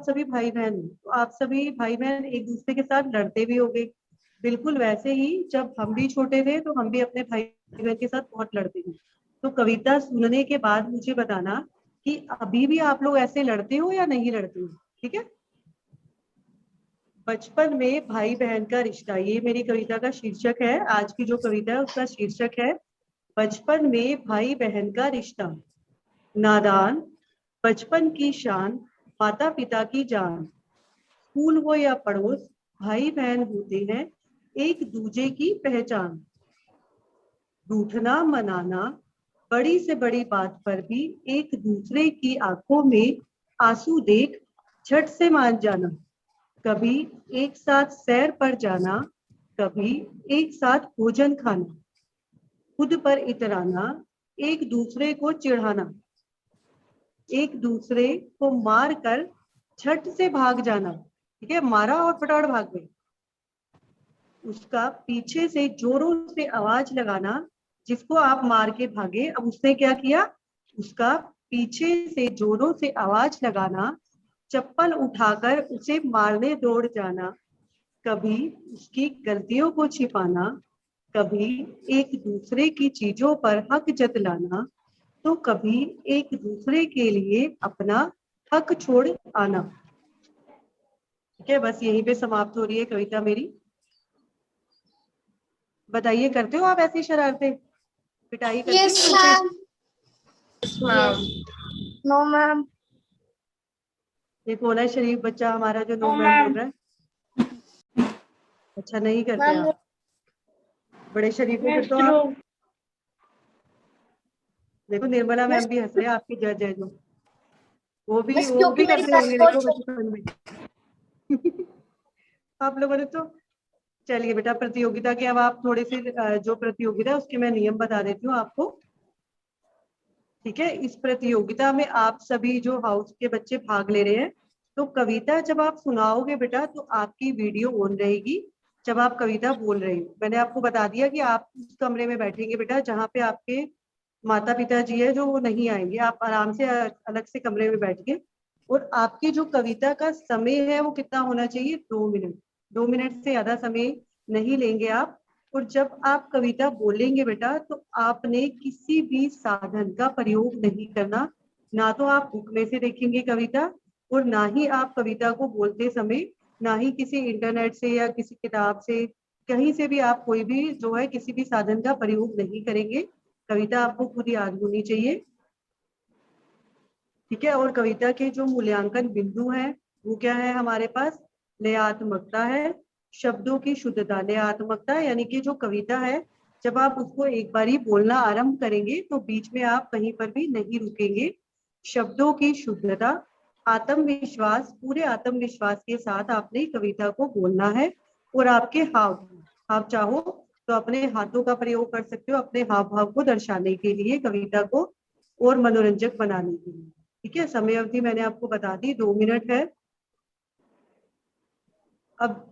आप सभी भाई बहन हो, तो आप सभी भाई बहन एक दूसरे के साथ लड़ते भी होंगे। बिल्कुल वैसे ही जब हम भी छोटे थे तो हम भी अपने भाई बहन के साथ बहुत लड़ते थे। तो कविता सुनने के बाद मुझे बताना कि अभी भी आप लोग ऐसे लड़ते हो या नहीं लड़ते हो। ठीक है। बचपन में भाई बहन का रिश्ता, ये मेरी कविता का शीर्षक है। आज की जो कविता है उसका शीर्षक है बचपन में भाई बहन का रिश्ता। नादान बचपन की शान, माता पिता की जान, स्कूल हो या पड़ोस, भाई बहन होते हैं एक दूजे की पहचान। रूठना मनाना, बड़ी से बड़ी बात पर भी एक दूसरे की आंखों में आंसू देख झट से मान जाना। कभी एक साथ सैर पर जाना, कभी एक साथ भोजन खाना, खुद पर इतराना, एक दूसरे को चिढ़ाना, एक दूसरे को मार कर झट से भाग जाना। ठीक है, मारा और फटाफट भाग गए। उसका पीछे से जोरों से आवाज लगाना, जिसको आप मार के भागे अब उसने क्या किया, उसका पीछे से जोरों से आवाज लगाना, चप्पल उठाकर उसे मारने दौड़ जाना। कभी उसकी गलतियों को छिपाना, कभी एक दूसरे की चीजों पर हक जतलाना, तो कभी एक दूसरे के लिए अपना हक छोड़ आना। ठीक है, बस यहीं पे समाप्त हो रही है कविता मेरी। बताइए, करते हो आप ऐसी शरारतें, पिटाई करते हो यस घर पे। मैम। No ma'am. ये कौन है शरीफ बच्चा हमारा जो नो नो मैम बोल मैम। रहा है। अच्छा, नहीं करते मैम आप। बड़े शरीफ हो फिर मिस तो आप। ध्रुव। देखो निर्मला मिस मैम भी हंस रहे हैं, आपकी जज है जो, वो भी मिस वो क्योंकि भी मेरी करते क्लास होंगे देखो बहुत बचपन में। आप लोगों ने तो। चलिए बेटा, प्रतियोगिता के अब आप थोड़े से जो प्रतियोगिता है उसके मैं नियम बता देती हूँ आपको। ठीक है, इस प्रतियोगिता में आप सभी जो हाउस के बच्चे भाग ले रहे हैं, तो कविता जब आप सुनाओगे बेटा तो आपकी वीडियो ऑन रहेगी जब आप कविता बोल रहे हो। मैंने आपको बता दिया कि आप उस कमरे में बैठेंगे बेटा जहाँ पे आपके माता पिता जी है, जो वो नहीं आएंगे। आप आराम से अलग से कमरे में बैठ के, और आपकी जो कविता का समय है वो कितना होना चाहिए, 2 मिनट। 2 मिनट से ज्यादा समय नहीं लेंगे आप। और जब आप कविता बोलेंगे बेटा तो आपने किसी भी साधन का प्रयोग नहीं करना। ना तो आप बुक में से देखेंगे कविता, और ना ही आप कविता को बोलते समय, ना ही किसी इंटरनेट से या किसी किताब से, कहीं से भी आप कोई भी जो है किसी भी साधन का प्रयोग नहीं करेंगे। कविता आपको खुद याद होनी चाहिए। ठीक है, और कविता के जो मूल्यांकन बिंदु हैं वो क्या है हमारे पास, लयात्मकता है, शब्दों की शुद्धता। लयात्मकता यानी कि जो कविता है जब आप उसको एक बार ही बोलना आरंभ करेंगे तो बीच में आप कहीं पर भी नहीं रुकेंगे। शब्दों की शुद्धता, आत्मविश्वास, पूरे आत्मविश्वास के साथ आपने कविता को बोलना है। और आपके हाव, आप चाहो तो अपने हाथों का प्रयोग कर सकते हो अपने हाव भाव को दर्शाने के लिए, कविता को और मनोरंजक बनाने के लिए। ठीक है, समय अवधि मैंने आपको बता दी, 2 मिनट है। अब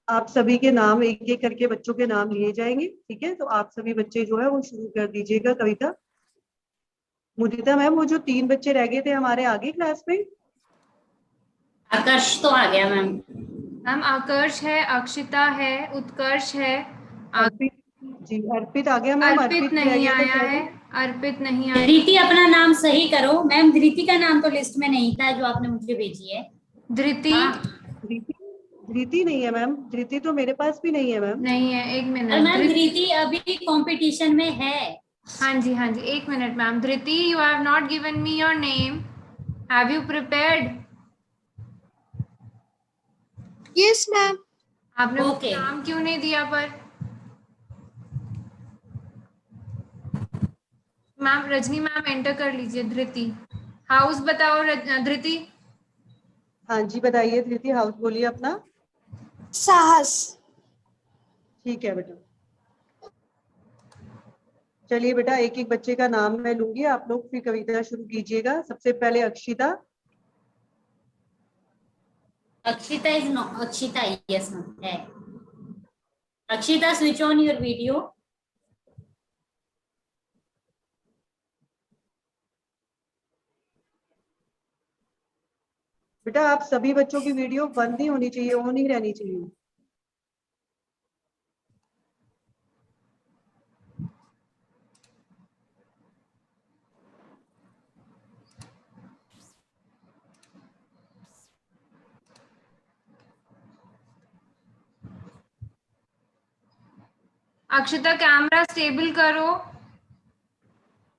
आप सभी के नाम एक एक करके बच्चों के नाम लिए जाएंगे। ठीक है, तो आप सभी बच्चे जो है वो शुरू कर दीजिएगा कविता। मुदिता मैम, वो जो 3 बच्चे रह गए थे हमारे आगे क्लास में। आकर्ष तो आ गया मैम। मैम आकर्ष है, अक्षिता है, उत्कर्ष है, अर्पित जी, अर्पित आ गया मैम। अर्पित अर्पित भी रह नहीं गया था आया है। शायद। अर्पित नहीं आया। धृति अपना नाम सही करो मैम, धृति का नाम तो लिस्ट में नहीं था जो आपने मुझे भेजी है। धृति हाँ। धृति, धृति नहीं है मैम, धृति तो मेरे पास भी नहीं है मैम। नहीं है, एक और मिनट। मैम धृति अभी कंपटीशन में है। हाँ जी हाँ जी, एक minute ma'am. Dhriti, you have not given me your name, have you prepared? Yes ma'am. आपने मुझे ओके। नाम क्यों नहीं दिया पर? मैम रजनी मैम एंटर कर लीजिए। धृति हाउस बताओ। धृति हाँ जी, बताइए धृति, हाउस बोलिए अपना। साहस। ठीक है बेटा, चलिए बेटा एक एक बच्चे का नाम मैं लूंगी, आप लोग फिर कविता शुरू कीजिएगा। सबसे पहले Akshita. Akshita is no, Akshita yes ma'am है। Akshita switch on your video. बेटा आप सभी बच्चों की वीडियो बंद नहीं होनी चाहिए, ऑन ही रहनी चाहिए। अक्षिता कैमरा स्टेबल करो।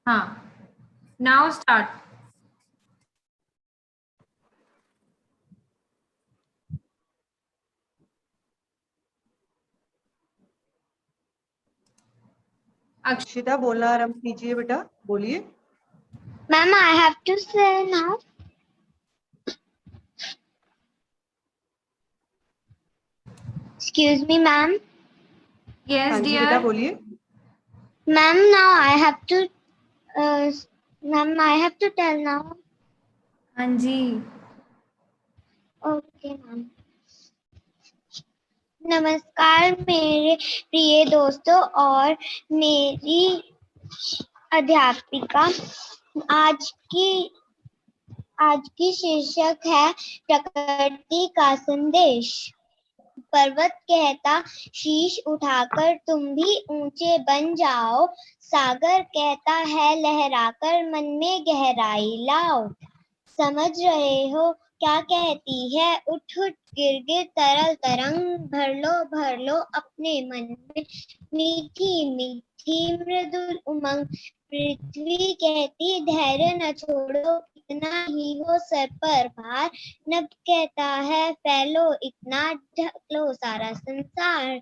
हाँ, नाउ स्टार्ट। अक्षिता बोलना आरंभ कीजिए बेटा, बोलिए। Ma'am, I have to say now. Excuse me, ma'am. हाँ यस जी बेटा डियर। बोलिए। Ma'am, now I have to. Ma'am, I have to tell now. हाँ जी। Okay, ma'am. नमस्कार मेरे प्रिय दोस्तों और मेरी अध्यापिका। आज की शीर्षक है प्रकृति का संदेश। पर्वत कहता शीश उठाकर तुम भी ऊंचे बन जाओ, सागर कहता है लहराकर मन में गहराई लाओ। समझ रहे हो क्या कहती है उठ उठ गिर गिर तरल तरंग, भर लो अपने मन में मीठी मीठी मृदुल उमंग। पृथ्वी कहती धैर्य न छोड़ो, इतना ही हो सर पर भार। नभ कहता है फैलो इतना, ढक लो सारा संसार।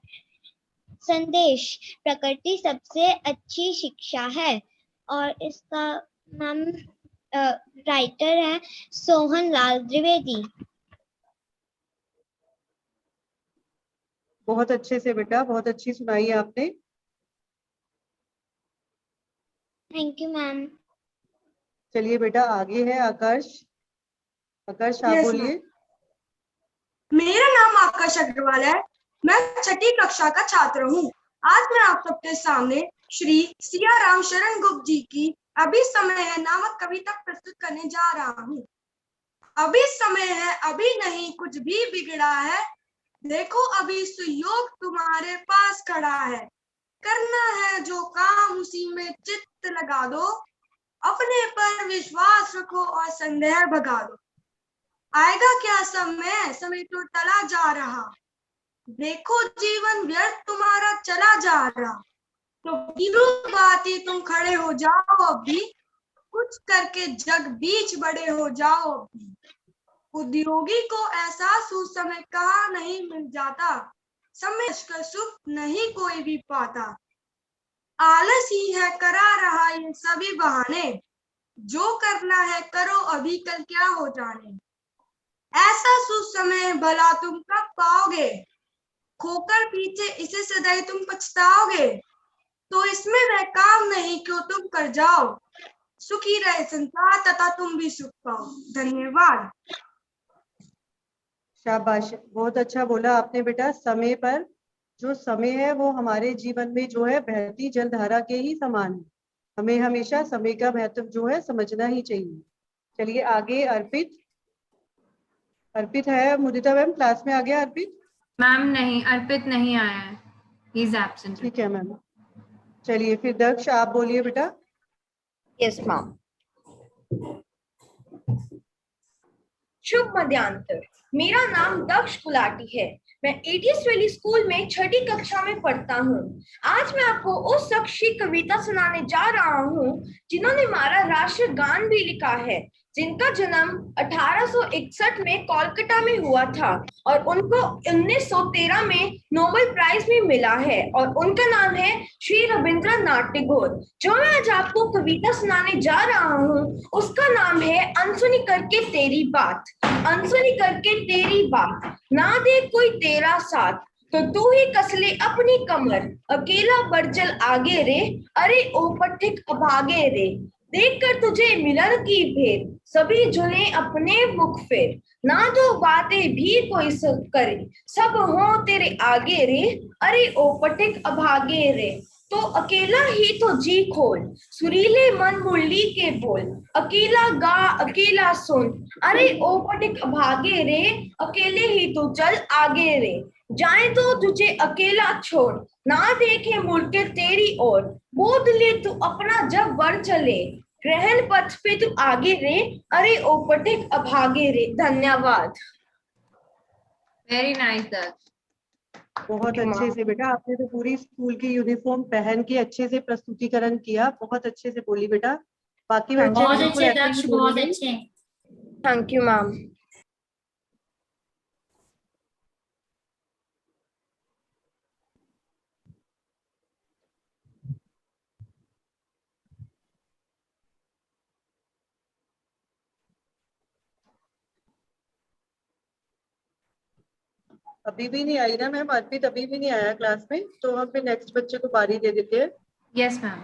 संदेश प्रकृति सबसे अच्छी शिक्षा है। और इसका नाम राइटर है सोहन लाल द्विवेदी। बहुत अच्छे से बेटा, बहुत अच्छी सुनाई है आपने। Thank you ma'am. चलिए बेटा आगे है आकाश। आकाश आप Yes, बोलिए। मेरा नाम आकाश अग्रवाल है। मैं छठी कक्षा का छात्र हूँ। आज मैं आप सबके सामने श्री सियाराम शरण गुप्त जी की अभी समय है नामक कविता प्रस्तुत करने जा रहा हूँ। अभी समय है, अभी नहीं कुछ भी बिगड़ा है, देखो अभी सुयोग तुम्हारे पास खड़ा है। करना है जो काम उसी में चित्त लगा दो, अपने पर विश्वास रखो और संदेह भगा दो। आएगा क्या समय, समय तो टला जा रहा, देखो जीवन व्यर्थ तुम्हारा चला जा रहा। तो गिरो बाती तुम खड़े हो जाओ अभी, कुछ करके जग बीच बड़े हो जाओ अभी। उद्योगी को एहसास उस समय कहा नहीं मिल जाता, समय का सुख नहीं कोई भी पाता। आलस ही है करा रहा ये सभी बहाने, जो करना है करो अभी कल क्या हो जाने। ऐसा सुसमय भला तुम कब पाओगे, खोकर पीछे इसे सदैव तुम पछताओगे। तो इसमें वह काम नहीं क्यों तुम कर जाओ, सुखी रहे संसार तथा तुम भी सुख पाओ। धन्यवाद। शाबाश, बहुत अच्छा बोला आपने बेटा। समय पर जो समय है वो हमारे जीवन में जो है बहती जलधारा के ही समान है। हमें हमेशा समय का महत्व जो है समझना ही चाहिए। चलिए आगे अर्पित। अर्पित है मुदिता मैम क्लास में? आ गया अर्पित? मैम नहीं, अर्पित नहीं आया है, ही इज एब्सेंट। ठीक है मैम। चलिए फिर दक्ष आप बोलिए बेटा। Yes ma'am. शुभ मध्यांतर। मेरा नाम दक्ष गुलाटी है। मैं एटीएस वैली स्कूल में छठी कक्षा में पढ़ता हूँ। आज मैं आपको उस शख्स की कविता सुनाने जा रहा हूँ जिन्होंने हमारा राष्ट्रीय गान भी लिखा है, जिनका जन्म 1861 में कोलकाता में हुआ था और उनको 1913 में नोबेल प्राइज भी मिला है और उनका नाम है श्री रविंद्रनाथ टैगोर। जो मैं आज आपको कविता सुनाने जा रहा हूँ उसका नाम है अनसुनी करके तेरी बात। अनसुनी करके तेरी बात, ना दे कोई तेरा साथ, तो तू ही कसले अपनी कमर, अकेला बरजल आगे रे, अरे ओ पथिक अभागे रे। देख कर तुझे मिलन की भेद, सभी झुले अपने मुख फेर, ना दो बातें भी कोई करे, सब हो तेरे आगे रे, अरे ओ पथिक अभागे रे। तो अकेला ही तो जी खोल, सुरीले मन मुरली के बोल, अकेला गा अकेला सुन, अरे ओ पथिक अभागे रे, अकेले ही तू चल आगे रे, जाए तो तुझे अकेला छोड़, ना देखे मुड़ के तेरी ओर, बोध ले तू अपना जब बढ़ चले, ग्रहण पथ पे तू आगे रे, अरे ओ पथिक अभागे रे। धन्यवाद। वेरी नाइस दक्ष। बहुत अच्छे से बेटा, आपने तो पूरी स्कूल की यूनिफॉर्म पहन के अच्छे से प्रस्तुतिकरण किया, बहुत अच्छे से बोली बेटा। बाकी बच्चे बहुत बिल्कुल अच्छे ऐसे ही दक्ष, बहुत बोलेंगे। अच्छे। Thank you ma'am. अभी भी नहीं आई ना मैम, अर्पित अभी भी नहीं आया क्लास में, तो हम फिर नेक्स्ट बच्चे को बारी दे देते हैं। Yes ma'am.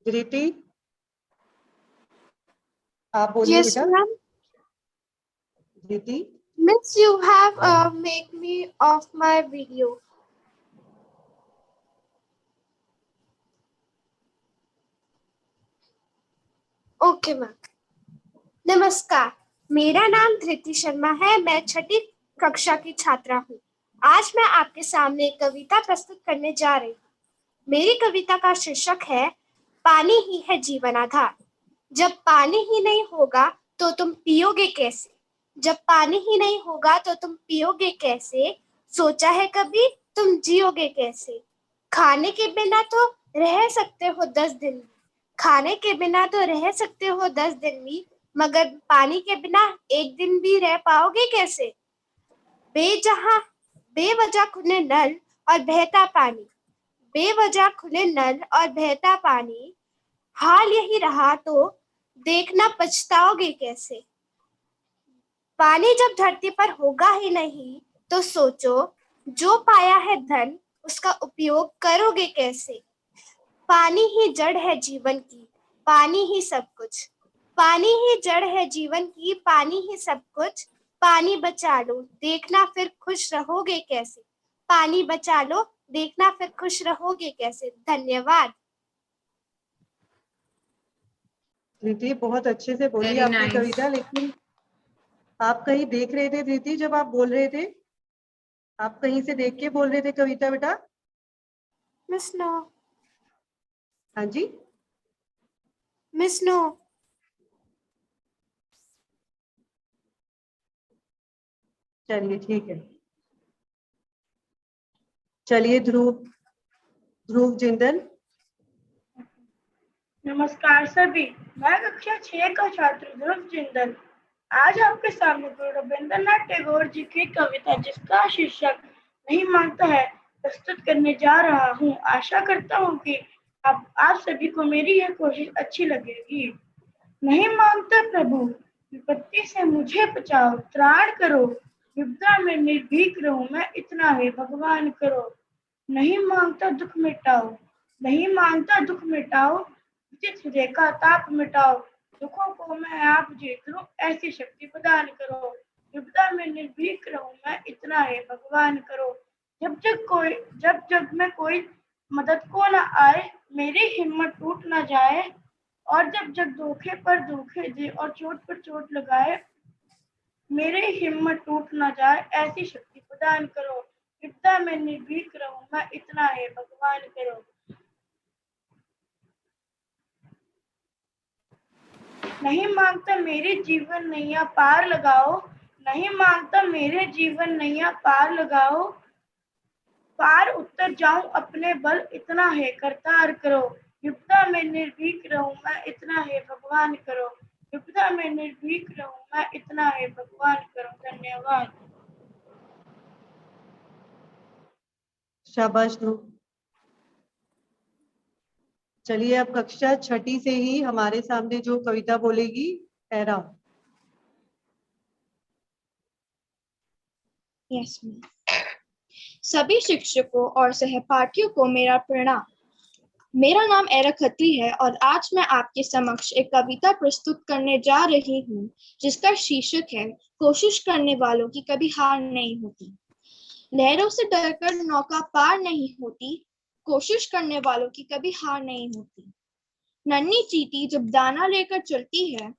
धृति, आप बोलिए Yes, बेटा। ma'am. Dhriti, Miss, you have make me off my video. Okay, ma'am. नमस्कार, मेरा नाम धृति शर्मा है। मैं छठी कक्षा की छात्रा हूँ। आज मैं आपके सामने एक कविता प्रस्तुत करने जा रही हूँ। मेरी कविता का शीर्षक है पानी ही है जीवन आधार। जब पानी ही नहीं होगा तो तुम पियोगे कैसे? जब पानी ही नहीं होगा तो तुम पियोगे कैसे? सोचा है कभी तुम जियोगे कैसे? खाने के बिना तो रह सकते हो 10 दिन, खाने के बिना तो रह सकते हो 10 दिन भी, मगर पानी के बिना एक दिन भी रह पाओगे कैसे? बेवजह खुले नल और बहता पानी, बेवजह खुले नल और बहता पानी, हाल यही रहा तो देखना पछताओगे कैसे? पानी जब धरती पर होगा ही नहीं तो सोचो जो पाया है धन उसका उपयोग करोगे कैसे? पानी ही जड़ है जीवन की, पानी ही सब कुछ, पानी ही जड़ है जीवन की, पानी ही सब कुछ, पानी बचा लो देखना फिर खुश रहोगे कैसे? पानी बचा लो देखना फिर खुश रहोगे कैसे? धन्यवाद। धृति बहुत अच्छे से बोली Very आपने nice. कविता, लेकिन आप कहीं देख रहे थे धृति जब आप बोल रहे थे? आप कहीं से देख के बोल रहे थे कविता बेटा? मिस नो, हाँ जी, मिस नो। चलिए ठीक है। चलिए ध्रुव, ध्रुव जिंदल। नमस्कार सभी, मैं कक्षा 6 का छात्र ध्रुव जिंदल आज आपके सामने गुरु रविंद्रनाथ टैगोर जी की कविता जिसका शीर्षक नहीं मांगता है प्रस्तुत करने जा रहा हूँ। आशा करता हूँ कि आप सभी को मेरी यह कोशिश अच्छी लगेगी। नहीं मांगता प्रभु विपत्ति से मुझे बचाओ, त्राण करो विपदा में निर्भीक रहूं मैं, इतना है भगवान करो। नहीं मांगता दुख मिटाओ, नहीं मांगता दुख मिटाओ, चित हृदय का ताप मिटाओ, दुखों को मैं आप जीत लूं ऐसी शक्ति प्रदान करो। विपदा में निर्भीक रहूं मैं, इतना है भगवान करो। जब जग में कोई मदद को न आए, मेरी हिम्मत टूट न जाए, और जब जग धोखे पर धोखे दे और चोट पर चोट लगाए, मेरी हिम्मत टूट न जाए ऐसी शक्ति प्रदान करो। विपदा में निर्भीक रहूं मैं, इतना है भगवान करो। नहीं मांगता मेरे जीवन नैया पार लगाओ, नहीं मांगता मेरे जीवन नैया पार लगाओ, पार उतर जाऊं अपने बल, इतना है करतार करो। विपदा में निर्भीक रहूं मैं, इतना है भगवान करो। विपदा में निर्भीक रहूं मैं, इतना है भगवान करो। धन्यवाद। शाबाश ध्रुव। चलिए अब कक्षा 6 से ही हमारे सामने जो कविता बोलेगी एरा। Yes ma'am. सभी शिक्षकों और सहपाठियों को मेरा प्रणाम। मेरा नाम एरा खत्री है और आज मैं आपके समक्ष एक कविता प्रस्तुत करने जा रही हूँ जिसका शीर्षक है कोशिश करने वालों की कभी हार नहीं होती। लहरों से डरकर नौका पार नहीं होती, कोशिश करने वालों की कभी हार नहीं होती। नन्ही चींटी जब दाना लेकर चलती है,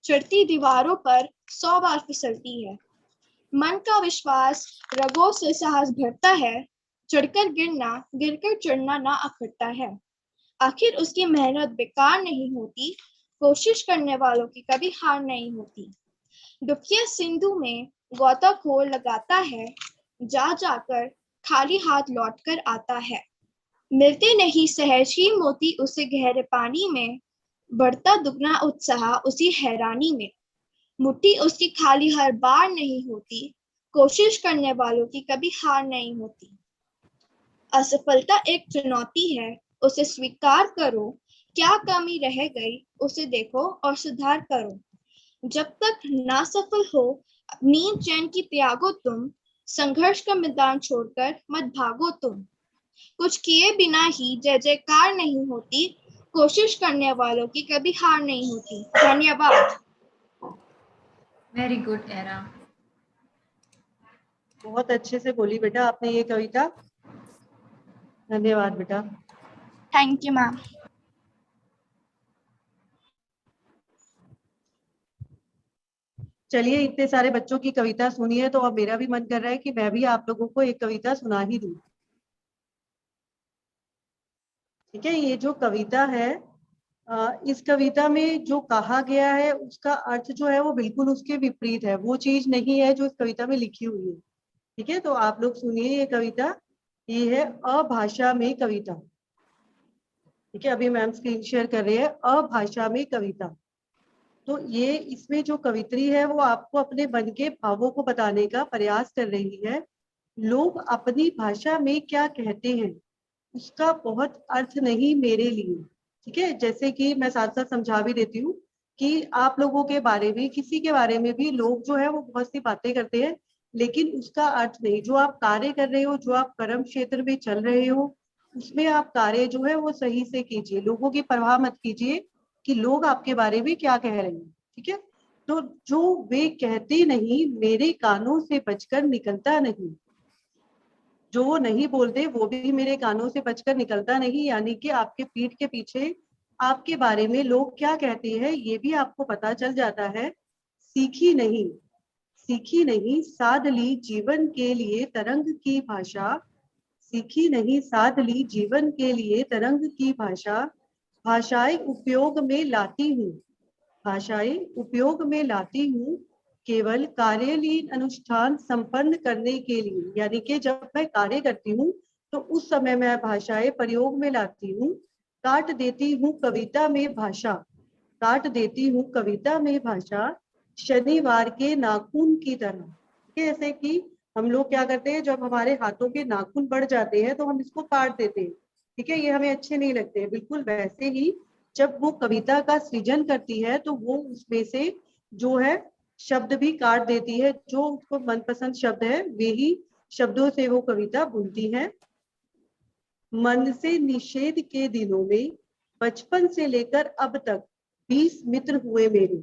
चढ़ती दीवारों पर 100 बार फिसलती है। मन का विश्वास रगों से साहस भरता है, चढ़कर गिरना, गिरकर चढ़ना ना अखरता है। आखिर उसकी मेहनत बेकार नहीं होती, कोशिश करने वालों की कभी हार नहीं होती। डुबकिया सिंधु में गोताखोर लगाता है, जा जाकर खाली हाथ लौटकर आता है। मिलते नहीं सहज ही मोती उसे गहरे पानी में, बढ़ता दुगना उत्साह उसी हैरानी में। मुट्ठी उसकी खाली हर बार नहीं होती, कोशिश करने वालों की कभी हार नहीं होती। असफलता एक चुनौती है, उसे स्वीकार करो। क्या कमी रह गई उसे देखो और सुधार करो। जब तक ना सफल हो नींद चैन की त्यागो तुम, संघर्ष का मैदान छोड़कर मत भागो तुम। कुछ किए बिना ही जय जयकार नहीं होती, कोशिश करने वालों की कभी हार नहीं होती। धन्यवाद। Very good era. बहुत अच्छे से बोली बेटा आपने ये कविता। धन्यवाद बेटा। Thank you ma'am. चलिए, इतने सारे बच्चों की कविता सुनी है तो अब मेरा भी मन कर रहा है कि मैं भी आप लोगों को एक कविता सुना ही दूं। ठीक है, ये जो कविता है, इस कविता में जो कहा गया है उसका अर्थ जो है वो बिल्कुल उसके विपरीत है, वो चीज नहीं है जो इस कविता में लिखी हुई है। ठीक है, तो आप लोग सुनिए ये कविता। ये है अभाषा में कविता। ठीक है, अभी मैम स्क्रीन शेयर कर रहे हैं। अभाषा में कविता, तो ये इसमें जो कवित्री है वो आपको अपने मन के भावों को बताने का प्रयास कर रही है। लोग अपनी भाषा में क्या कहते हैं उसका बहुत अर्थ नहीं मेरे लिए। ठीक है, जैसे कि मैं साथ साथ समझा भी देती हूँ कि आप लोगों के बारे में, किसी के बारे में भी लोग जो है वो बहुत सी बातें करते हैं, लेकिन उसका अर्थ नहीं। जो आप कार्य कर रहे हो, जो आप कर्म क्षेत्र में चल रहे हो, उसमें आप कार्य जो है वो सही से कीजिए। लोगों की परवाह मत कीजिए कि लोग आपके बारे में क्या कह रहे हैं। ठीक है, तो जो वे कहते नहीं मेरे कानों से बचकर निकलता नहीं, जो वो नहीं बोलते वो भी मेरे कानों से बचकर निकलता नहीं। यानी कि आपके पीठ के पीछे आपके बारे में लोग क्या कहते हैं ये भी आपको पता चल जाता है। सीखी नहीं, सीखी नहीं साध ली जीवन के लिए तरंग की भाषा, सीखी नहीं साध ली जीवन के लिए तरंग की भाषा। भाषाएं उपयोग में लाती हूँ, भाषाएं उपयोग में लाती हूँ केवल कार्यलीन अनुष्ठान संपन्न करने के लिए। यानी कि जब मैं कार्य करती हूँ तो उस समय मैं भाषाएं प्रयोग में लाती हूँ। काट देती हूँ कविता में भाषा, काट देती हूँ कविता में भाषा शनिवार के नाखून की तरह। जैसे कि हम लोग क्या करते हैं, जब हमारे हाथों के नाखून बढ़ जाते हैं तो हम इसको काट देते हैं। ठीक है, ये हमें अच्छे नहीं लगते। बिल्कुल वैसे ही जब वो कविता का सृजन करती है तो वो उसमें से जो है शब्द भी काट देती है, जो उसको मनपसंद शब्द है वे ही शब्दों से वो कविता बुनती है। मन से निषेध के दिनों में बचपन से लेकर अब तक 20 मित्र हुए मेरे।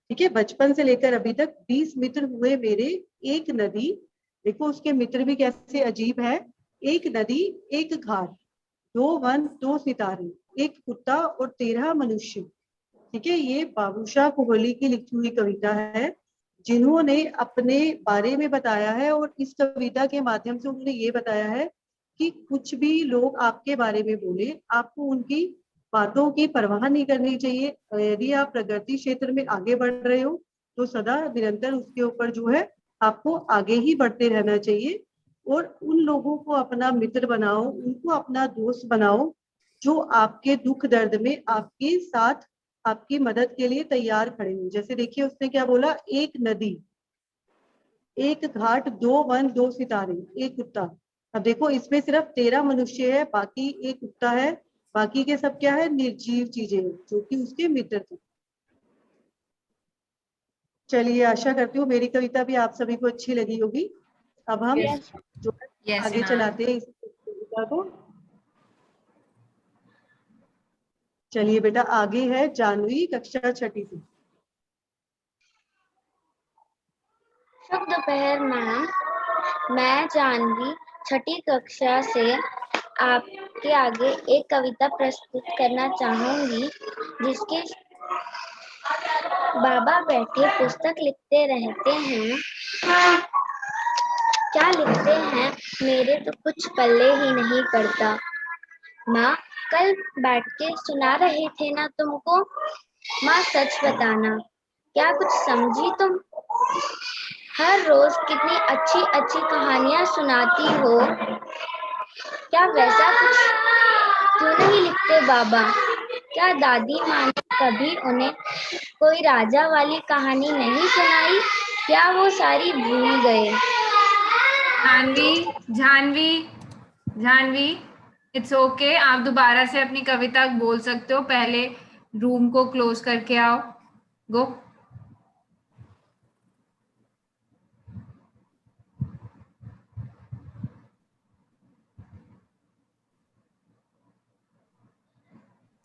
ठीक है, बचपन से लेकर अभी तक 20 मित्र हुए मेरे। एक नदी, देखो उसके मित्र भी कैसे अजीब है। एक नदी, एक घाट, 2 वन 2 सितारे, एक कुत्ता और 13 मनुष्य। ठीक है, ये बाबूशाह कोहली की लिखी हुई कविता है, जिन्होंने अपने बारे में बताया है। और इस कविता के माध्यम से उन्होंने ये बताया है कि कुछ भी लोग आपके बारे में बोले, आपको उनकी बातों की परवाह नहीं करनी चाहिए। यदि आप प्रगति क्षेत्र में आगे बढ़ रहे हो तो सदा निरंतर उसके ऊपर जो है आपको आगे ही बढ़ते रहना चाहिए। और उन लोगों को अपना मित्र बनाओ, उनको अपना दोस्त बनाओ जो आपके दुख दर्द में आपके साथ, आपकी मदद के लिए तैयार खड़े हो। जैसे देखिए उसने क्या बोला, एक नदी, एक घाट, 2 वन 2 सितारे, एक कुत्ता। अब देखो इसमें सिर्फ 13 मनुष्य है, बाकी एक कुत्ता है, बाकी के सब क्या है, निर्जीव चीजें जो कि उसके मित्र थे। चलिए, आशा करती हूँ मेरी कविता भी आप सभी को अच्छी लगी होगी। अब हम जो आगे चलाते हैं इस कविता को। चलिए बेटा, आगे है जानवी कक्षा 6ठी से। शुभ दोपहर मैम, मैं जानवी 6ठी कक्षा से आपके आगे एक कविता प्रस्तुत करना चाहूंगी जिसके बाबा बैठे पुस्तक लिखते रहते हैं। क्या लिखते हैं मेरे तो कुछ पल्ले ही नहीं पड़ता। माँ कल बैठ के सुना रहे थे ना तुमको। माँ सच बताना क्या कुछ समझी तुम। हर रोज कितनी अच्छी अच्छी कहानियां सुनाती हो। क्या वैसा कुछ क्यों नहीं लिखते बाबा। क्या दादी माँ ने कभी उन्हें कोई राजा वाली कहानी नहीं सुनाई। क्या वो सारी भूल गए। जानवी, जानवी, जानवी, इट्स ओके, आप दोबारा से अपनी कविता बोल सकते हो। पहले रूम को क्लोज करके आओ। गो।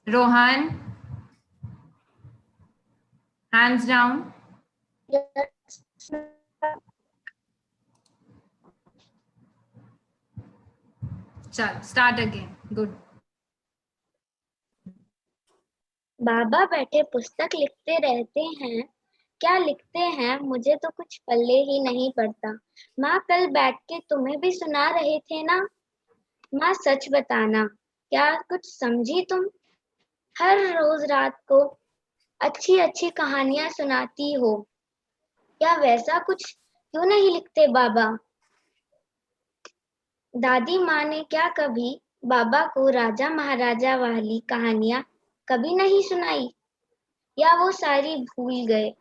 Rohan, hands down. चल, start again. Good. बाबा बैठे पुस्तक लिखते रहते हैं। क्या लिखते हैं मुझे तो कुछ पल्ले ही नहीं पड़ता। माँ कल बैठ के तुम्हें भी सुना रहे थे ना। माँ सच बताना क्या कुछ समझी तुम। हर रोज रात को अच्छी अच्छी कहानियां सुनाती हो। क्या वैसा कुछ क्यों नहीं लिखते बाबा। दादी माँ ने क्या कभी बाबा को राजा महाराजा वाली कहानियां कभी नहीं सुनाई। या वो सारी भूल गए।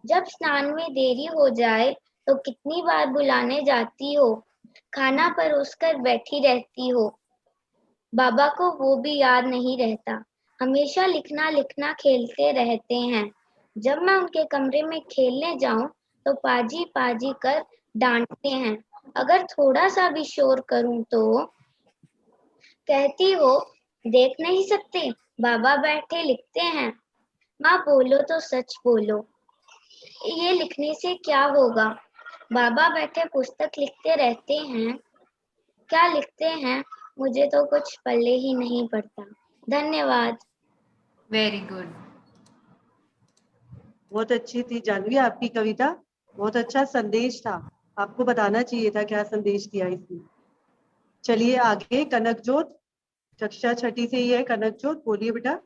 जब स्नान में देरी हो जाए तो कितनी बार बुलाने जाती हो। खाना परोस कर बैठी रहती हो। बाबा को वो भी याद नहीं रहता। हमेशा लिखना लिखना खेलते रहते हैं। जब मैं उनके कमरे में खेलने जाऊं तो पाजी पाजी कर डांटते हैं। अगर थोड़ा सा भी शोर करूं तो कहती हो देख नहीं सकते बाबा बैठे लिखते हैं। माँ बोलो तो सच बोलो ये लिखने से क्या होगा। बाबा बैठे पुस्तक लिखते रहते हैं। क्या लिखते हैं मुझे तो कुछ पल्ले ही नहीं पड़ता। धन्यवाद। Very good. बहुत अच्छी थी जानवी आपकी कविता। बहुत अच्छा संदेश था। आपको बताना चाहिए था क्या संदेश दिया इसमें। चलिए आगे कनकजोत, कक्षा छठी से ही है कनकजोत, बोलिए बेटा।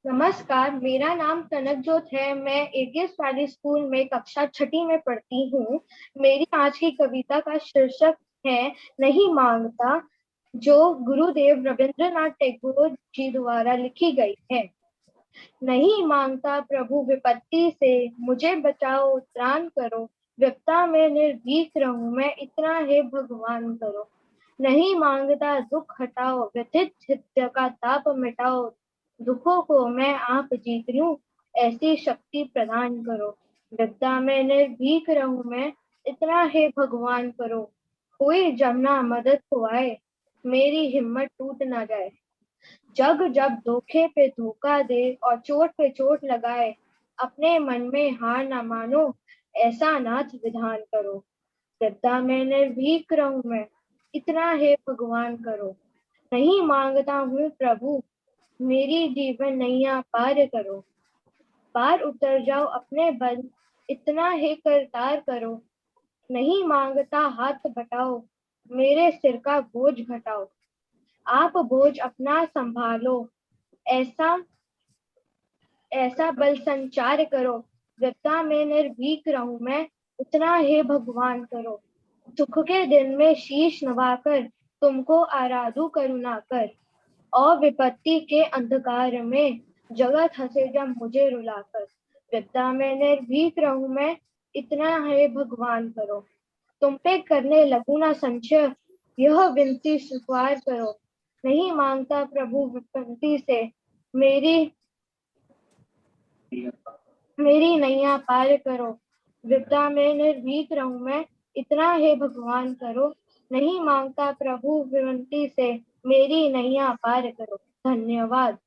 नमस्कार, मेरा नाम कनकजोत है। मैं एटीएस वैली स्कूल में कक्षा छठी में पढ़ती हूँ। मेरी आज की कविता का शीर्षक है नहीं मांगता, जो गुरुदेव रविंद्रनाथ टैगोर जी द्वारा लिखी गई है। नहीं मांगता प्रभु विपत्ति से, मुझे बचाओ त्राण करो। विपदा में निर्भीक रहूं मैं, इतना है भगवान करो। नहीं मांगता दुख हटाओ, व्यथित चित्त का ताप मिटाओ। दुखों को मैं आप जीत लूं, ऐसी शक्ति प्रदान करो। विपदा में निर्भीक रहूं मैं, इतना है भगवान करो। कोई जमना मदद को आए, मेरी हिम्मत टूट ना जाए। जग जब धोखे पे धोखा दे और चोट पे चोट लगाए, अपने मन में हार ना मानो, ऐसा नाथ विधान करो। विपदा में निर्भीक रहूं मैं, इतना है भगवान करो। नहीं मांगता हूँ प्रभु, मेरी जीवन नैया पार करो। पार उतर जाओ अपने बल, इतना है करतार करो। नहीं मांगता हाथ बटाओ, मेरे सिर का बोझ घटाओ। आप बोझ अपना संभालो, ऐसा ऐसा बल संचार करो। विपदा में निर्भीक रहूं मैं, इतना है भगवान करो। सुख के दिन में शीश नवाकर, तुमको आराधू करुणा कर। और विपत्ति के अंधकार में, जगत हंसे जब मुझे रुलाकर। विपदा में निर्भीक रहूं मैं, इतना है भगवान करो। तुम पे करने लगूं ना संशय, यह विनती स्वीकार करो। नहीं मांगता प्रभु विपत्ति से, मेरी नैया पार करो। विपदा में निर्भीक रहूं मैं, इतना है भगवान करो। नहीं मांगता प्रभु विनती से, मेरी नैया पार करो। धन्यवाद।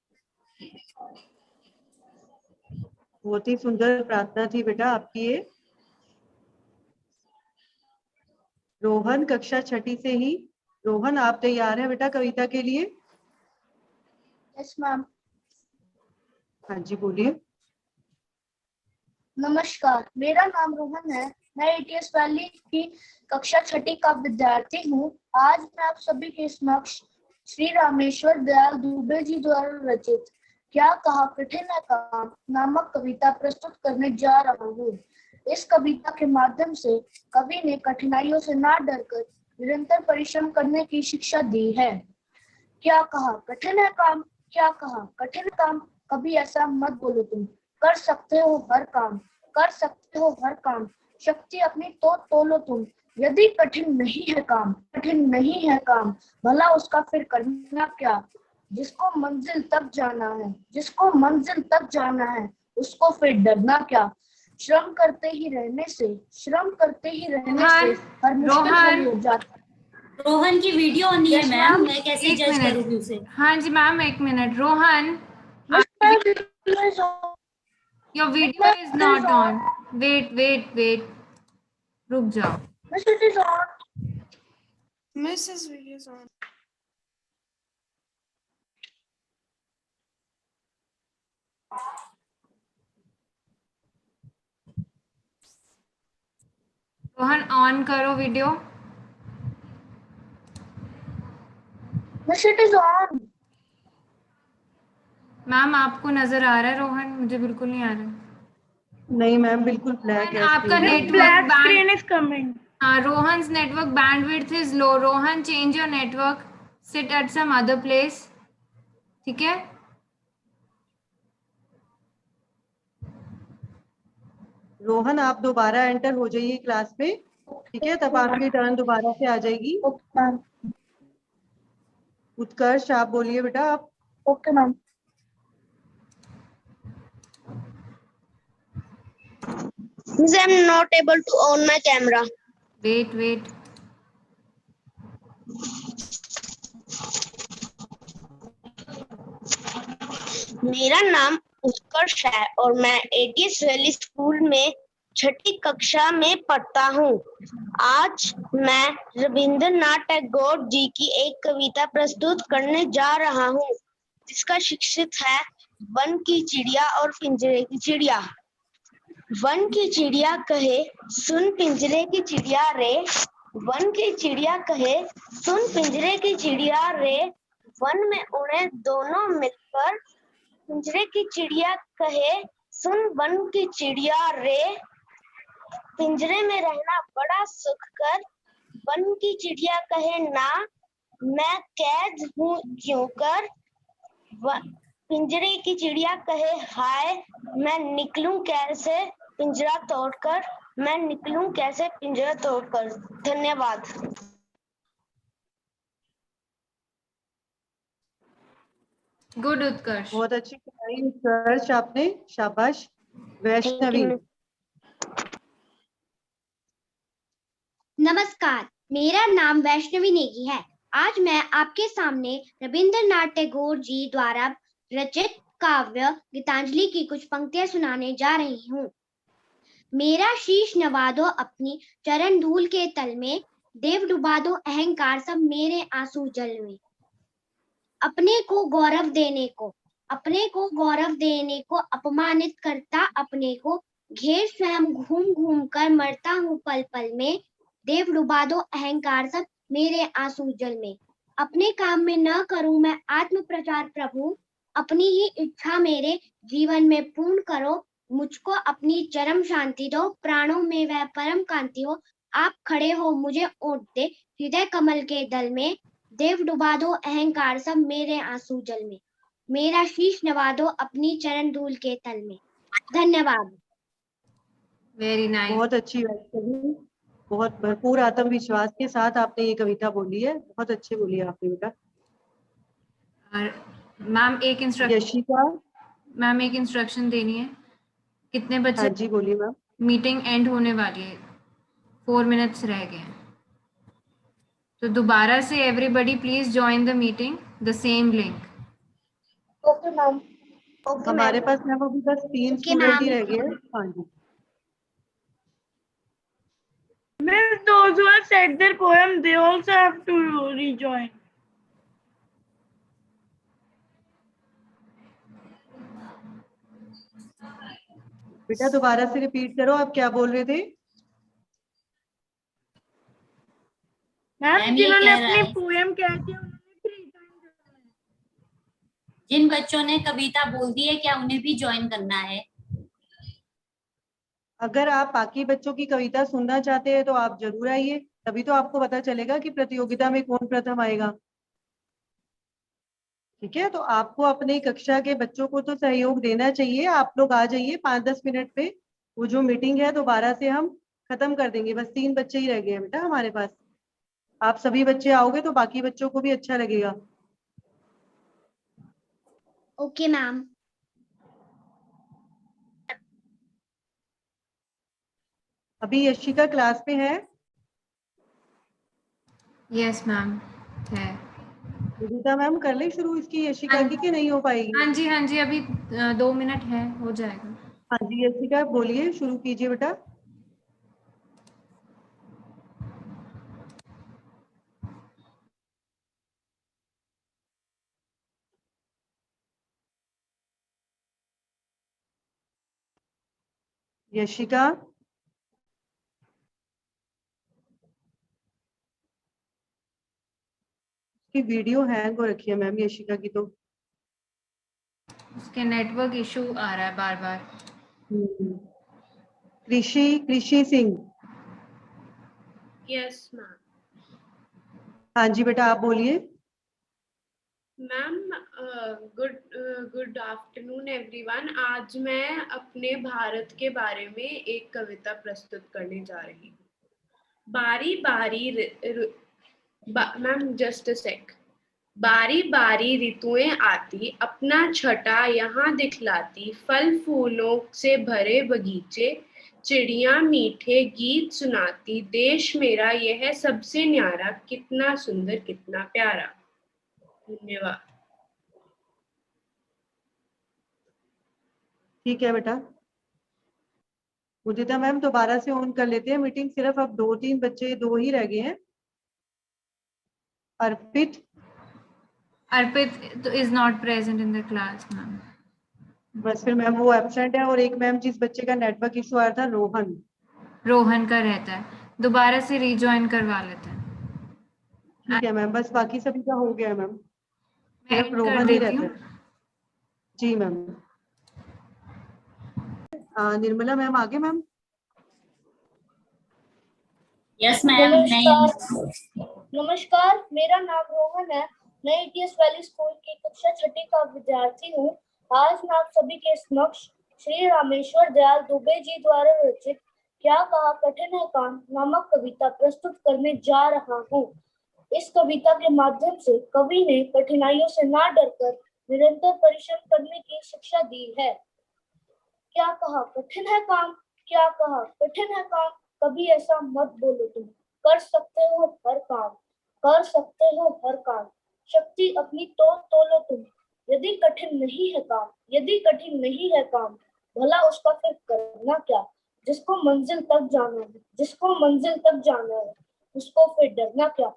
बहुत ही सुंदर प्रार्थना थी बेटा आपकी ये। रोहन कक्षा छठी से ही, रोहन आप तैयार हैं बेटा कविता के लिए? Yes ma'am. हाँ जी बोलिए। नमस्कार, मेरा नाम रोहन है। मैं एटीएस वैली की कक्षा 6 का विद्यार्थी हूँ। आज मैं आप सभी के समक्ष श्री रामेश्वर दयाल दुबे जी द्वारा रचित क्या कहा कठिन है काम नामक कविता प्रस्तुत करने जा रहा हूँ। इस कविता के माध्यम से कवि ने कठिनाइयों से ना डरकर निरंतर परिश्रम करने की शिक्षा दी है। क्या कहा कठिन है काम, क्या कहा कठिन काम, कभी ऐसा मत बोलो तुम, कर सकते हो हर काम, कर सकते हो हर काम, शक्ति अपनी तो तोलो तुम। यदि कठिन नहीं है काम, कठिन नहीं है काम, भला उसका फिर करना क्या। जिसको मंजिल तक जाना है, जिसको मंजिल तक जाना है, उसको फिर डरना क्या। श्रम करते ही रहने से, श्रम करते ही रहने से हर मुश्किल हल हो जाता है। रोहन की वीडियो ऑन है Yes, मैम, ma'am. मैं कैसे एक जज मिनट। करूंगी उसे? हाँ जी मैम, एक मिनट। Rohan, your video is not on. Wait wait wait, रुक जाओ। Mrs. Video is on. Rohan on करो video. It is on. Ma'am आपको नजर आ रहा है रोहन? मुझे बिल्कुल नहीं आ रहा है। नहीं मैम, बिल्कुल ब्लैक है आपका screen. Network Screen is coming. हाँ, Rohan's network bandwidth is low. Rohan, change your network. Sit at some other place. ठीक है? रोहन आप दोबारा एंटर हो जाइए क्लास में, ठीक है? तब आपकी टर्न दोबारा से आ जाएगी। Okay ma'am. उत्कर्ष आप बोलिए बेटा आप। Okay ma'am. I am not able to on my camera. Wait wait. मेरा नाम उत्कर्ष है और मैं एटीएस वैली स्कूल में 6ठी कक्षा में पढ़ता हूँ। आज मैं रविंद्रनाथ टैगोर जी की एक कविता प्रस्तुत करने जा रहा हूँ, जिसका शीर्षक है वन की चिड़िया और पिंजरे की चिड़िया। वन की चिड़िया कहे सुन पिंजरे की चिड़िया रे, वन की चिड़िया कहे सुन पिंजरे की चिड़िया रे, वन में उड़े दोनों मिलकर, पिंजरे की चिड़िया कहे सुन वन की चिड़िया रे, पिंजरे में रहना बड़ा सुख कर, वन की चिड़िया कहे ना मैं कैद हूँ क्यों कर, पिंजरे की चिड़िया कहे हाय मैं निकलूं कैसे पिंजरा तोड़कर, मैं निकलूं कैसे पिंजरा तोड़कर। धन्यवाद। गुड उत्कर्ष। बहुत अच्छी पढ़ाई उत्कर्ष आपने, शाबाश। वैष्णवी। नमस्कार, मेरा नाम वैष्णवी नेगी है। आज मैं आपके सामने रविंद्रनाथ टैगोर जी द्वारा रचित काव्य गीतांजलि की कुछ पंक्तियां सुनाने जा रही हूँ। मेरा शीश नवा दो अपनी चरण धूल के तल में, देव डुबा दो अहंकार सब मेरे आंसू जल में। अपने को गौरव देने को, अपने को गौरव देने को अपमानित करता अपने को, घेर स्वयं घूम घूम कर मरता हूँ पल पल में, देव डुबा दो अहंकार सब मेरे आंसू जल में। अपने काम में न करूं मैं आत्म प्रचार प्रभु, अपनी ही इच्छा मेरे जीवन में पूर्ण करो, मुझको अपनी चरम शांति दो, प्राणों में वह परम कांति हो, आप खड़े हो मुझे ओट दे हृदय कमल के दल में, देव डुबा दो अहंकार सब मेरे आंसू जल में, मेरा शीश नवा दो अपनी चरण धूल के तल में। धन्यवाद। Very nice. बहुत अच्छी वैष्णवी, बहुत भरपूर आत्मविश्वास के साथ आपने ये कविता बोली है, बहुत अच्छी बोली है आपने बेटा। मैम एक इंस्ट्रक्शन, यशिका मैम एक इंस्ट्रक्शन देनी है। कितने बच्चे? हाँ जी बोलिए मैम। मीटिंग एंड होने वाली है, 4 मिनट्स रह गए हैं, तो दोबारा से everybody please join the meeting, the same link. Okay ma'am. हमारे पास मैम अभी बस 3 स्टूडेंट ही रह गए हैं। हाँ जी Miss, those who have said their poem, they also have to rejoin. बेटा दोबारा से रिपीट करो, आप क्या बोल रहे थे? मैम, मैम, ये जिन्होंने कह रहा अपनी है पोएम कह दी उन्होंने भी rejoin करना है। जिन बच्चों ने कविता बोल दी है क्या उन्हें भी ज्वाइन करना है? अगर आप बाकी बच्चों की कविता सुनना चाहते हैं तो आप जरूर आइए, तभी तो आपको पता चलेगा कि प्रतियोगिता में कौन प्रथम आएगा। ठीक है, तो आपको अपने कक्षा के बच्चों को तो सहयोग देना चाहिए। आप लोग आ जाइए 5-10 मिनट में, वो जो मीटिंग है दोबारा से हम खत्म कर देंगे। बस 3 बच्चे ही रह गए हैं बेटा हमारे पास। आप सभी बच्चे आओगे तो बाकी बच्चों को भी अच्छा लगेगा। Okay ma'am. अभी यशिका क्लास में है? यस मैम है। विदिता मैम कर ले शुरू इसकी यशिका की कि नहीं हो पाएगी? हाँ जी अभी 2 मिनट है, हो जाएगा। हाँ जी यशिका बोलिए, शुरू कीजिए बेटा। यशिका की वीडियो हैंग हो रखी है मैम यशिका की तो। उसके नेटवर्क इशू आ रहा है बार बार। कृषि सिंह। Yes ma'am. हाँ जी बेटा आप बोलिए। Ma'am good afternoon everyone. आज मैं अपने भारत के बारे में एक कविता प्रस्तुत करने जा रही हूँ। बारी बारी मैम जस्ट अ सेक। बारी बारी ऋतुएं आती, अपना छटा यहाँ दिखलाती, फल फूलों से भरे बगीचे, चिड़िया मीठे गीत सुनाती, देश मेरा यह सबसे न्यारा, कितना सुंदर कितना प्यारा। धन्यवाद। ठीक है बेटा। मुदिता मैम दोबारा से ऑन कर लेते हैं मीटिंग, सिर्फ अब 2-3 बच्चे 2 ही रह गए हैं। अर्पित तो is not present in the class ma'am. बस फिर मैम वो एब्सेंट है। और एक मैम जिस बच्चे का नेटवर्क इशू आया था रोहन का रहता है, दोबारा से रिजॉइन करवा लेते हैं। ठीक है मैम, बस बाकी सभी का हो गया मैम, मैं सिर्फ end कर रोहन ही देती रहता हूँ। है। जी मैम। निर्मला मैम आगे मैम। Yes ma'am. नमस्कार, मेरा नाम रोहन है। मैं ईटीएस वैली स्कूल की कक्षा 6 का विद्यार्थी हूँ। आज मैं आप सभी के समक्ष श्री रामेश्वर दयाल दुबे जी द्वारा रचित क्या कहा कठिन है काम नामक कविता प्रस्तुत करने जा रहा हूँ। इस कविता के माध्यम से कवि ने कठिनाइयों से ना डरकर निरंतर परिश्रम करने की शिक्षा दी है। क्या कहा कठिन है काम, क्या कहा कठिन है काम, कभी ऐसा मत बोलो तुम, कर सकते हो हर काम, कर सकते हो हर काम, शक्ति अपनी तोलो तुम। यदि कठिन नहीं है काम, यदि कठिन नहीं है काम, भला उसका फिर करना क्या। जिसको मंजिल तक जाना है, जिसको मंजिल तक जाना है, उसको फिर डरना क्या।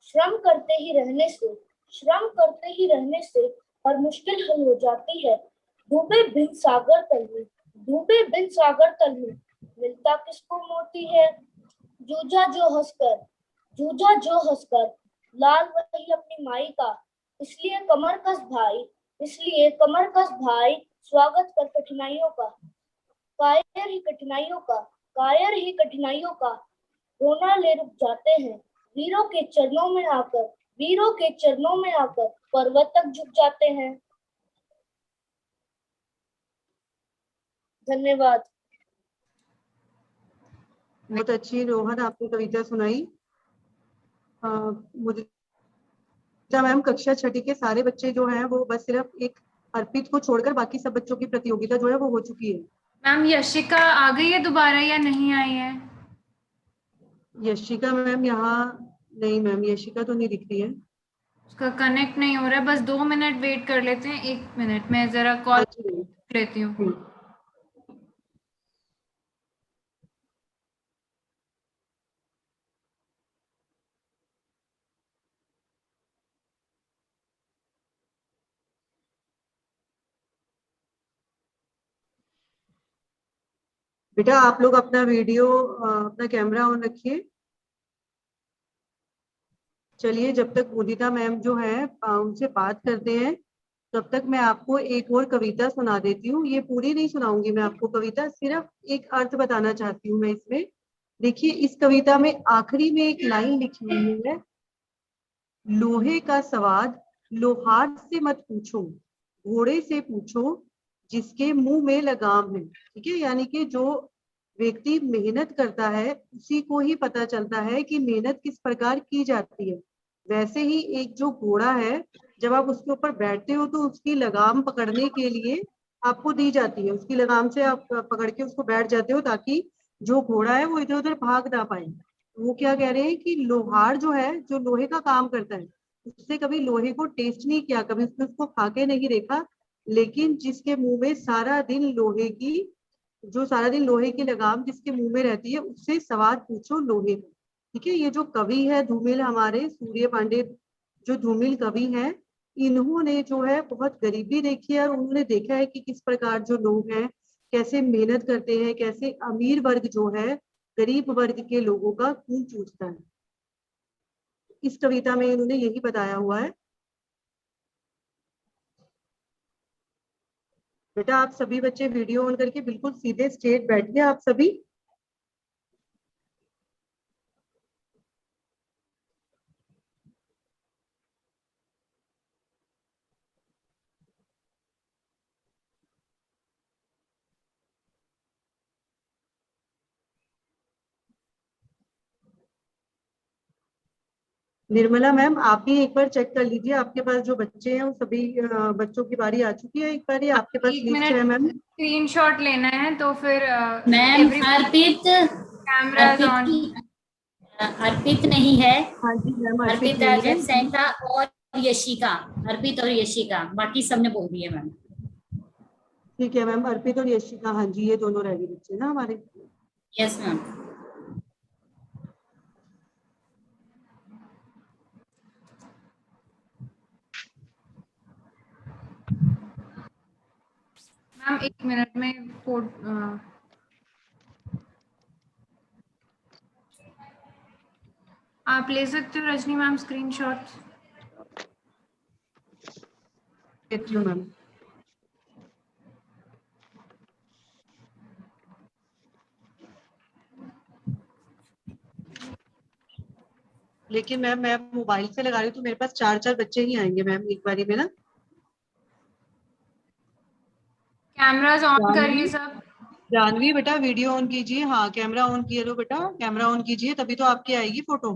श्रम करते ही रहने से, श्रम करते ही रहने से हर मुश्किल हल हो जाती है। डूबे बिन सागर तल में, डूबे बिन सागर तल में मिलता किसको मोती है। जूझा जो हंसकर, जूझा जो हंसकर, लाल वही अपनी माई का, इसलिए कमर कस भाई, इसलिए कमर कस भाई, स्वागत कर कठिनाइयों का, कायर ही कठिनाइयों का, कायर ही कठिनाइयों का, रोना ले रुक जाते हैं, वीरों के चरणों में आकर, वीरों के चरणों में आकर पर्वत तक झुक जाते हैं। धन्यवाद। बहुत अच्छी रोहन आपने कविता सुनाई। मुझे मैम कक्षा 6 के सारे बच्चे जो हैं वो बस सिर्फ एक अर्पित को छोड़कर बाकी सब बच्चों की प्रतियोगिता जो है वो हो चुकी है। मैम यशिका आ गई है दोबारा या नहीं आई है? यशिका मैम यहाँ नहीं मैम, यशिका तो नहीं दिख रही है। उसका कनेक्ट नहीं हो रहा है, बस 2 मिनट वेट कर लेते हैं। 1 मिनट मैं जरा कॉल लेती हूँ। बेटा आप लोग अपना वीडियो अपना कैमरा ऑन रखिए। चलिए जब तक मुदिता मैम जो है उनसे बात करते हैं, तब तक मैं आपको एक और कविता सुना देती हूँ। ये पूरी नहीं सुनाऊंगी मैं आपको कविता, सिर्फ एक अर्थ बताना चाहती हूँ मैं इसमें। देखिए इस कविता में आखिरी में एक लाइन लिखी हुई है, लोहे का स्वाद लोहार से मत पूछो, घोड़े से पूछो जिसके मुंह में लगाम है। ठीक है, यानी कि जो व्यक्ति मेहनत करता है उसी को ही पता चलता है कि मेहनत किस प्रकार की जाती है। वैसे ही एक जो घोड़ा है, जब आप उसके ऊपर बैठते हो तो उसकी लगाम पकड़ने के लिए आपको दी जाती है, उसकी लगाम से आप पकड़ के उसको बैठ जाते हो ताकि जो घोड़ा है वो इधर उधर भाग ना पाए। वो क्या कह रहे हैं कि लोहार जो है, जो लोहे का काम करता है, उसने कभी लोहे को टेस्ट नहीं किया, कभी उसने उसको खा के नहीं देखा, लेकिन जिसके मुंह में सारा दिन लोहे की, जो सारा दिन लोहे की लगाम जिसके मुंह में रहती है, उससे सवाल पूछो लोहे का। ठीक है, ये जो कवि है धूमिल, हमारे सूर्य पांडे जो धूमिल कवि हैं, इन्होंने जो है बहुत गरीबी देखी है और उन्होंने देखा है कि किस प्रकार जो लोग हैं कैसे मेहनत करते हैं, कैसे अमीर वर्ग जो है गरीब वर्ग के लोगों का खून चूसता है। इस कविता में इन्होंने यही बताया हुआ है। बेटा आप सभी बच्चे वीडियो ऑन करके बिल्कुल सीधे स्ट्रेट बैठिए आप सभी। निर्मला मैम आप भी एक बार चेक कर लीजिए, आपके पास जो बच्चे हैं वो सभी बच्चों की बारी आ चुकी है एक बार, ही आपके पास लिस्ट है मैम? स्क्रीनशॉट लेना है तो फिर मैम अर्पित, कैमराज ऑन। अर्पित नहीं है। हाँ जी मैम, अर्पित नहीं है। सैंटा और यशिका, अर्पित और यशिका, बाकी सबने बोल दिया मैम। ठीक है मैम, अर्पित और यशिका, हाँ जी ये दोनों रह गए बच्चे ना हमारे। Yes ma'am. मैम 1 मिनट में आप ले सकते हो रजनी मैम स्क्रीनशॉट। मैम लेकिन मैम मैं मोबाइल से लगा रही हूँ तो मेरे पास 4 बच्चे ही आएंगे मैम एक बारी में ना। कैमराज ऑन करिए सब। जानवी बेटा वीडियो ऑन कीजिए, हाँ कैमरा ऑन किए लो बेटा, कैमरा ऑन कीजिए तभी तो आपकी आएगी फोटो।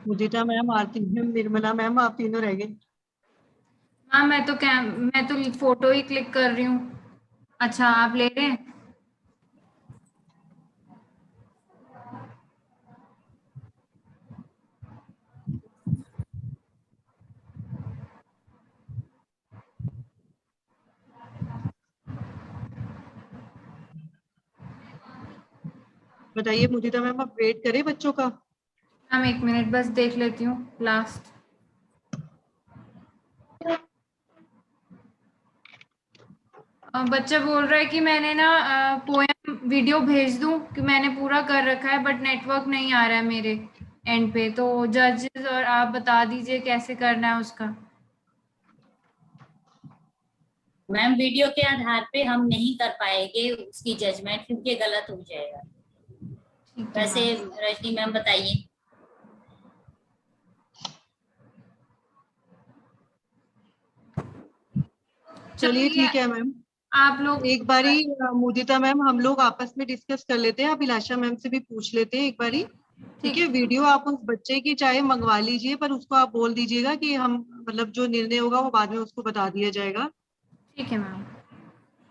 मुदिता मैम, आरती मैम, निर्मला मैम, आप तीनों रह गए। हाँ मैं तो फोटो ही क्लिक कर रही हूँ। अच्छा आप ले रहे हैं। बताइए मुदिता मैम, आप वेट करें बच्चों का? मैम 1 मिनट बस देख लेती हूँ लास्ट। बच्चा बोल रहा है कि मैंने ना पोएम वीडियो भेज दूं कि मैंने पूरा कर रखा है, बट नेटवर्क नहीं आ रहा है मेरे एंड पे, तो जजेस और आप बता दीजिए कैसे करना है उसका। मैम वीडियो के आधार पे हम नहीं कर पाएंगे उसकी जजमेंट, क्योंकि गलत हो जाएगा। वैसे रजनी मैम बताइए। चलिए ठीक है मैम, आप लोग एक बारी मुदिता मैम हम लोग आपस में डिस्कस कर लेते हैं, अभिलाषा मैम से भी पूछ लेते हैं एक बारी। ठीक है, वीडियो आप उस बच्चे की चाहे मंगवा लीजिए, पर उसको आप बोल दीजिएगा कि हम मतलब जो निर्णय होगा वो बाद में उसको बता दिया जाएगा। ठीक है मैम।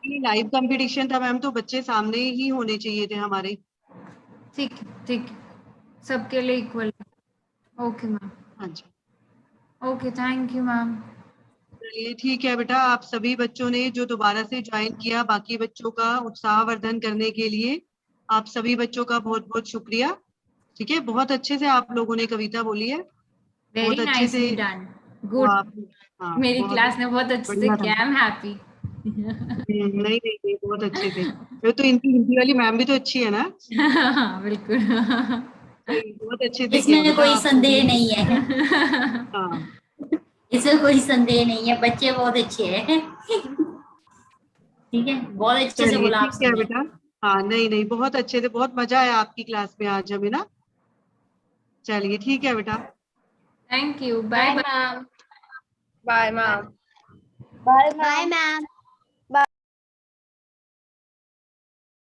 ये लाइव कंपटीशन था मैम, तो बच्चे सामने ही होने चाहिए थे हमारे। ठीक है सबके लिए इक्वल। Okay ma'am. हाँ जी ओके थैंक यू मैम। चलिए ठीक है बेटा, आप सभी बच्चों ने जो दोबारा से ज्वाइन किया, बाकी बच्चों का उत्साहवर्धन करने के लिए आप सभी बच्चों का बहुत बहुत शुक्रिया। ठीक है, बहुत अच्छे से आप लोगों ने कविता बोली है, बहुत वेरी अच्छे से। Nicely done, good. हाँ, मेरी बहुत क्लास ने बहुत अच्छे से बढ़िया किया, था। I am happy. नहीं नहीं नहीं, बहुत अच्छे थे। ये तो इनकी हिंदी वाली मैम भी तो अच्छी है ना। हाँ बिल्कुल। बहुत अच्छे से किया इसमें बेटा कोई आप संदेह लोगों ने। नहीं है, हाँ इसमें कोई संदेह नहीं है, बच्चे बहुत अच्छे हैं। ठीक है, बहुत अच्छे से चलिए बोला आप ठीक है सबने। बेटा। हाँ नहीं नहीं, बहुत अच्छे थे, बहुत मजा आया आपकी क्लास में आज हमें ना। चलिए ठीक है बेटा। Thank you, bye bye. Ma'am. Bye ma'am. Bye bye ma'am. Ma'am.